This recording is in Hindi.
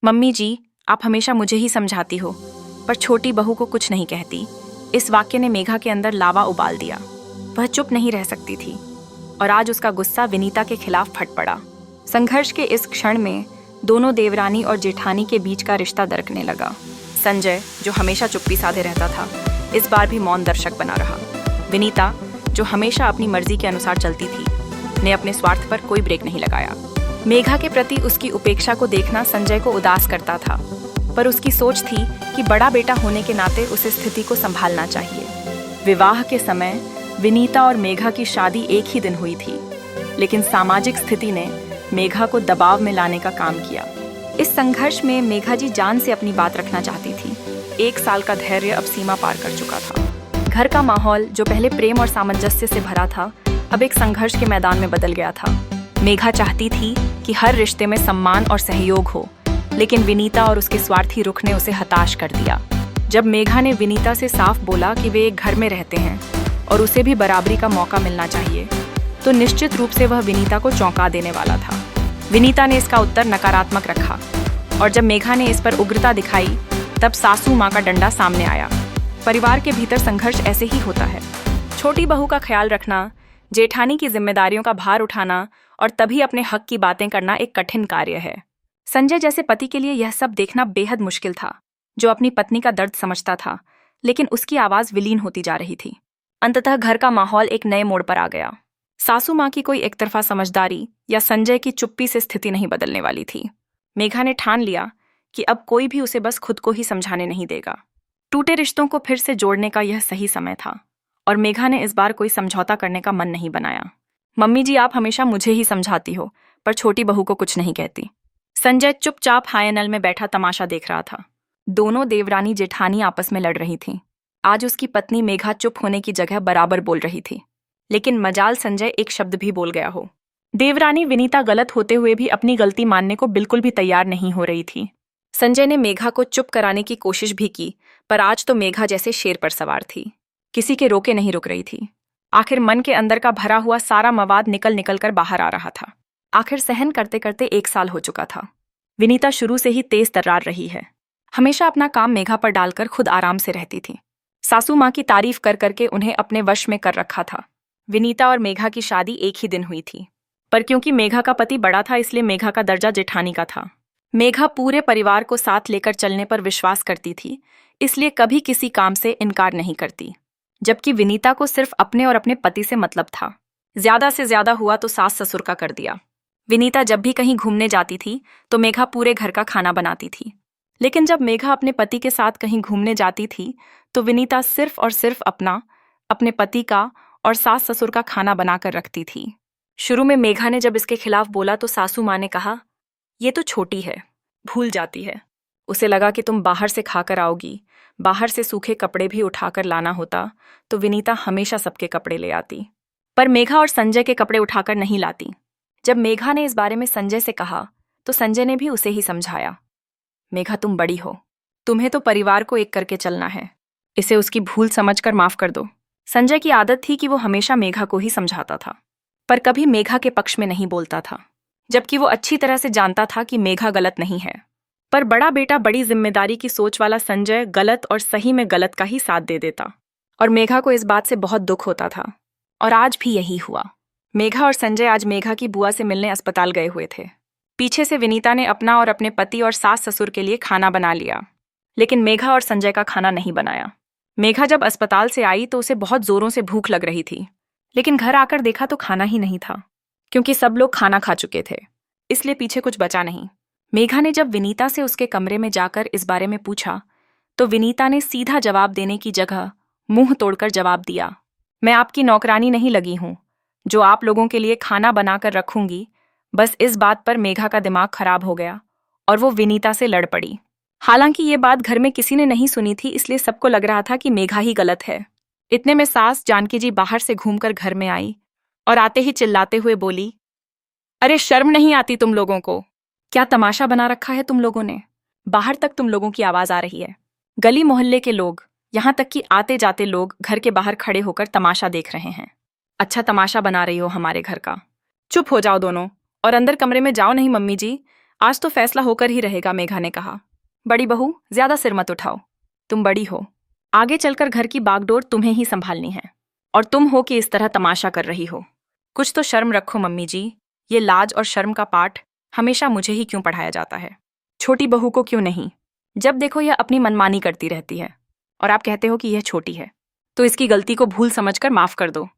मम्मी जी, आप हमेशा मुझे ही समझाती हो, पर छोटी बहू को कुछ नहीं कहती। इस वाक्य ने मेघा के अंदर लावा उबाल दिया। वह चुप नहीं रह सकती थी और आज उसका गुस्सा विनीता के खिलाफ फट पड़ा। संघर्ष के इस क्षण में दोनों देवरानी और जेठानी के बीच का रिश्ता दरकने लगा। संजय, जो हमेशा चुप्पी साधे रहता था, इस बार भी मौन दर्शक बना रहा। विनीता, जो हमेशा अपनी मर्जी के अनुसार चलती थी, ने अपने स्वार्थ पर कोई ब्रेक नहीं लगाया। मेघा के प्रति उसकी उपेक्षा को देखना संजय को उदास करता था, पर उसकी सोच थी कि बड़ा बेटा होने के नाते उसे स्थिति को संभालना चाहिए। विवाह के समय विनीता और मेघा की शादी एक ही दिन हुई थी, लेकिन सामाजिक स्थिति ने मेघा को दबाव में लाने का काम किया। इस संघर्ष में मेघा जी जान से अपनी बात रखना चाहती थी। 1 साल का धैर्य अब सीमा पार कर चुका था। घर का माहौल, जो पहले प्रेम और सामंजस्य से भरा था, अब एक संघर्ष के मैदान में बदल गया था। मेघा चाहती थी कि हर रिश्ते में सम्मान और सहयोग हो, लेकिन विनीता और उसके स्वार्थी रुख ने उसे हताश कर दिया। जब मेघा ने विनीता से साफ बोला कि वे एक घर में रहते हैं और उसे भी बराबरी का मौका मिलना चाहिए, तो निश्चित रूप से वह विनीता को चौंका देने वाला था। विनीता ने इसका उत्तर नकारात्मक रखा, और जब मेघा ने इस पर उग्रता दिखाई, तब सासू माँ का डंडा सामने आया। परिवार के भीतर संघर्ष ऐसे ही होता है। छोटी बहू का ख्याल रखना, जेठानी की जिम्मेदारियों का भार उठाना और तभी अपने हक की बातें करना एक कठिन कार्य है। संजय जैसे पति के लिए यह सब देखना बेहद मुश्किल था, जो अपनी पत्नी का दर्द समझता था, लेकिन उसकी आवाज विलीन होती जा रही थी। अंततः घर का माहौल एक नए मोड़ पर आ गया। सासू माँ की कोई एकतरफा समझदारी या संजय की चुप्पी से स्थिति नहीं बदलने वाली थी। मेघा ने ठान लिया कि अब कोई भी उसे बस खुद को ही समझाने नहीं देगा। टूटे रिश्तों को फिर से जोड़ने का यह सही समय था, और मेघा ने इस बार कोई समझौता करने का मन नहीं बनाया। मम्मी जी, आप हमेशा मुझे ही समझाती हो, पर छोटी बहू को कुछ नहीं कहती। संजय चुपचाप हायनल में बैठा तमाशा देख रहा था। दोनों देवरानी जेठानी आपस में लड़ रही थीं। आज उसकी पत्नी मेघा चुप होने की जगह बराबर बोल रही थी, लेकिन मजाल संजय एक शब्द भी बोल गया हो। देवरानी विनीता गलत होते हुए भी अपनी गलती मानने को बिल्कुल भी तैयार नहीं हो रही थी। संजय ने मेघा को चुप कराने की कोशिश भी की, पर आज तो मेघा जैसे शेर पर सवार थी, किसी के रोके नहीं रुक रही थी। आखिर मन के अंदर का भरा हुआ सारा मवाद निकल निकल कर बाहर आ रहा था। आखिर सहन करते करते 1 साल हो चुका था। विनीता शुरू से ही तेज तर्रार रही है। हमेशा अपना काम मेघा पर डालकर खुद आराम से रहती थी। सासू माँ की तारीफ कर करके उन्हें अपने वश में कर रखा था। विनीता और मेघा की शादी एक ही दिन हुई थी, पर क्योंकि मेघा का पति बड़ा था, इसलिए मेघा का दर्जा जेठानी का था। मेघा पूरे परिवार को साथ लेकर चलने पर विश्वास करती थी, इसलिए कभी किसी काम से इनकार नहीं करती, जबकि विनीता को सिर्फ अपने और अपने पति से मतलब था। ज्यादा से ज्यादा हुआ तो सास ससुर का कर दिया। विनीता जब भी कहीं घूमने जाती थी तो मेघा पूरे घर का खाना बनाती थी, लेकिन जब मेघा अपने पति के साथ कहीं घूमने जाती थी तो विनीता सिर्फ और सिर्फ अपने पति का और सास ससुर का खाना बनाकर रखती थी। शुरू में मेघा ने जब इसके खिलाफ बोला तो सासू माँ ने कहा, ये तो छोटी है, भूल जाती है। उसे लगा कि तुम बाहर से खाकर आओगी, बाहर से सूखे कपड़े भी उठाकर लाना होता तो विनीता हमेशा सबके कपड़े ले आती, पर मेघा और संजय के कपड़े उठाकर नहीं लाती। जब मेघा ने इस बारे में संजय से कहा तो संजय ने भी उसे ही समझाया, मेघा तुम बड़ी हो, तुम्हें तो परिवार को एक करके चलना है, इसे उसकी भूल समझकर माफ कर दो। संजय की आदत थी कि वो हमेशा मेघा को ही समझाता था, पर कभी मेघा के पक्ष में नहीं बोलता था, जबकि वो अच्छी तरह से जानता था कि मेघा गलत नहीं है। पर बड़ा बेटा बड़ी जिम्मेदारी की सोच वाला संजय गलत और सही में गलत का ही साथ दे देता, और मेघा को इस बात से बहुत दुख होता था। और आज भी यही हुआ। मेघा और संजय आज मेघा की बुआ से मिलने अस्पताल गए हुए थे। पीछे से विनीता ने अपना और अपने पति और सास ससुर के लिए खाना बना लिया, लेकिन मेघा और संजय का खाना नहीं बनाया। मेघा जब अस्पताल से आई तो उसे बहुत जोरों से भूख लग रही थी, लेकिन घर आकर देखा तो खाना ही नहीं था, क्योंकि सब लोग खाना खा चुके थे, इसलिए पीछे कुछ बचा नहीं। मेघा ने जब विनीता से उसके कमरे में जाकर इस बारे में पूछा तो विनीता ने सीधा जवाब देने की जगह मुंह तोड़कर जवाब दिया, मैं आपकी नौकरानी नहीं लगी हूं जो आप लोगों के लिए खाना बनाकर रखूंगी। बस इस बात पर मेघा का दिमाग खराब हो गया और वो विनीता से लड़ पड़ी। हालांकि ये बात घर में किसी ने नहीं सुनी थी, इसलिए सबको लग रहा था कि मेघा ही गलत है। इतने में सास जानकी जी बाहर से घूमकर घर में आई और आते ही चिल्लाते हुए बोली, अरे शर्म नहीं आती तुम लोगों को? क्या तमाशा बना रखा है तुम लोगों ने? बाहर तक तुम लोगों की आवाज आ रही है। गली मोहल्ले के लोग, यहाँ तक कि आते जाते लोग घर के बाहर खड़े होकर तमाशा देख रहे हैं। अच्छा तमाशा बना रही हो हमारे घर का? चुप हो जाओ दोनों और अंदर कमरे में जाओ। नहीं मम्मी जी, आज तो फैसला होकर ही रहेगा, मेघा ने कहा। बड़ी बहू, ज्यादा सिर मत उठाओ। तुम बड़ी हो, आगे चलकर घर की बागडोर तुम्हें ही संभालनी है, और तुम हो कि इस तरह तमाशा कर रही हो। कुछ तो शर्म रखो मम्मी जी। ये लाज और शर्म का पाठ हमेशा मुझे ही क्यों पढ़ाया जाता है? छोटी बहू को क्यों नहीं? जब देखो यह अपनी मनमानी करती रहती है, और आप कहते हो कि यह छोटी है, तो इसकी गलती को भूल समझकर माफ कर दो।